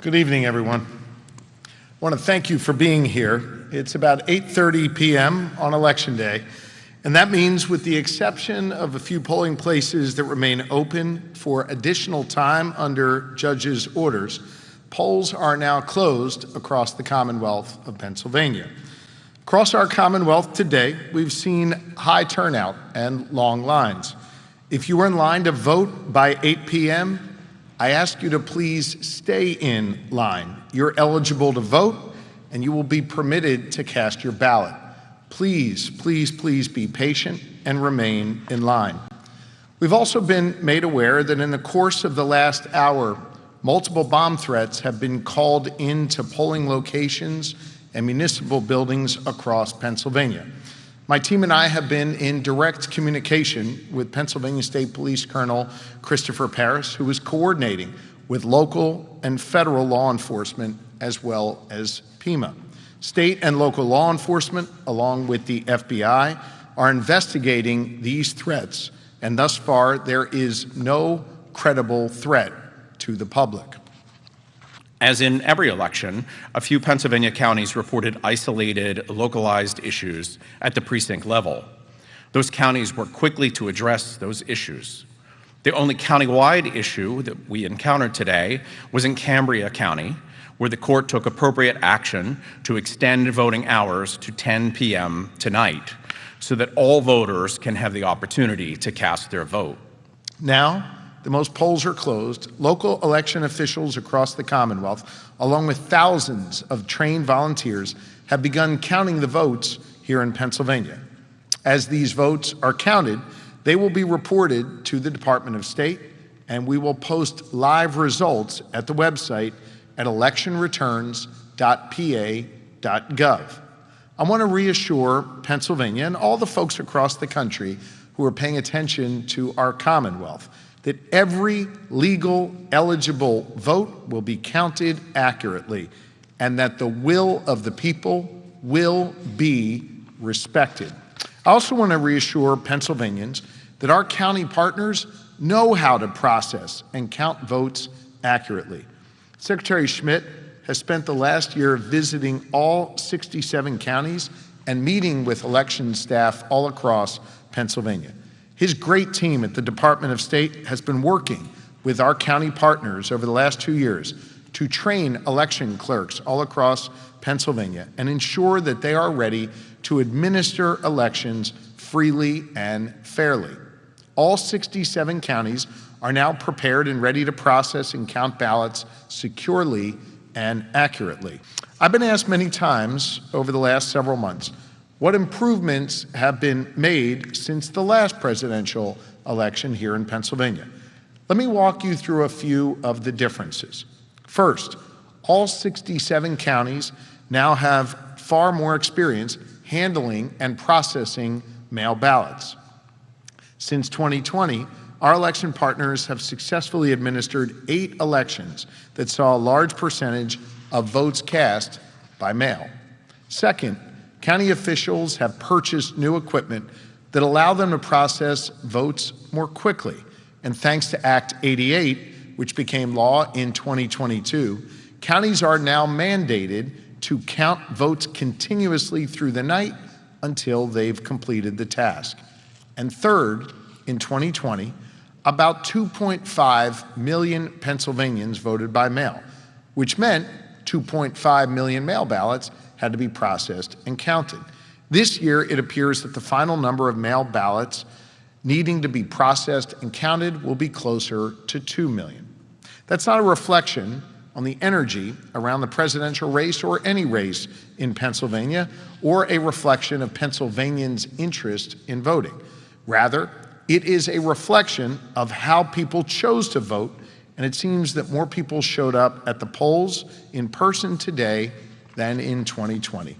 Good evening, everyone. I want to thank you for being here. It's about 8:30 p.m. on Election Day, and that means, with the exception of a few polling places that remain open for additional time under judges' orders, polls are now closed across the Commonwealth of Pennsylvania. Across our Commonwealth today, we've seen high turnout and long lines. If you were in line to vote by 8 p.m., I ask you to please stay in line. You're eligible to vote, and you will be permitted to cast your ballot. Please, please, please be patient and remain in line. We've also been made aware that in the course of the last hour, multiple bomb threats have been called into polling locations and municipal buildings across Pennsylvania. My team and I have been in direct communication with Pennsylvania State Police Colonel Christopher Paris, who is coordinating with local and federal law enforcement as well as PEMA. State and local law enforcement, along with the FBI, are investigating these threats, and thus far there is no credible threat to the public. As in every election, a few Pennsylvania counties reported isolated, localized issues at the precinct level. Those counties worked quickly to address those issues. The only countywide issue that we encountered today was in Cambria County, where the court took appropriate action to extend voting hours to 10 p.m. tonight so that all voters can have the opportunity to cast their vote. Now, the most polls are closed. Local election officials across the Commonwealth, along with thousands of trained volunteers, have begun counting the votes here in Pennsylvania. As these votes are counted, they will be reported to the Department of State, and we will post live results at the website at electionreturns.pa.gov. I want to reassure Pennsylvania and all the folks across the country who are paying attention to our Commonwealth that every legal, eligible vote will be counted accurately, and that the will of the people will be respected. I also want to reassure Pennsylvanians that our county partners know how to process and count votes accurately. Secretary Schmidt has spent the last year visiting all 67 counties and meeting with election staff all across Pennsylvania. His great team at the Department of State has been working with our county partners over the last 2 years to train election clerks all across Pennsylvania and ensure that they are ready to administer elections freely and fairly. All 67 counties are now prepared and ready to process and count ballots securely and accurately. I've been asked many times over the last several months what improvements have been made since the last presidential election here in Pennsylvania. Let me walk you through a few of the differences. First, all 67 counties now have far more experience handling and processing mail ballots. Since 2020, our election partners have successfully administered 8 elections that saw a large percentage of votes cast by mail. Second, county officials have purchased new equipment that allow them to process votes more quickly. And thanks to Act 88, which became law in 2022, counties are now mandated to count votes continuously through the night until they've completed the task. And third, in 2020, about 2.5 million Pennsylvanians voted by mail, which meant 2.5 million mail ballots had to be processed and counted. This year, it appears that the final number of mail ballots needing to be processed and counted will be closer to 2 million. That's not a reflection on the energy around the presidential race or any race in Pennsylvania, or a reflection of Pennsylvanians' interest in voting. Rather, it is a reflection of how people chose to vote, and it seems that more people showed up at the polls in person today than in 2020.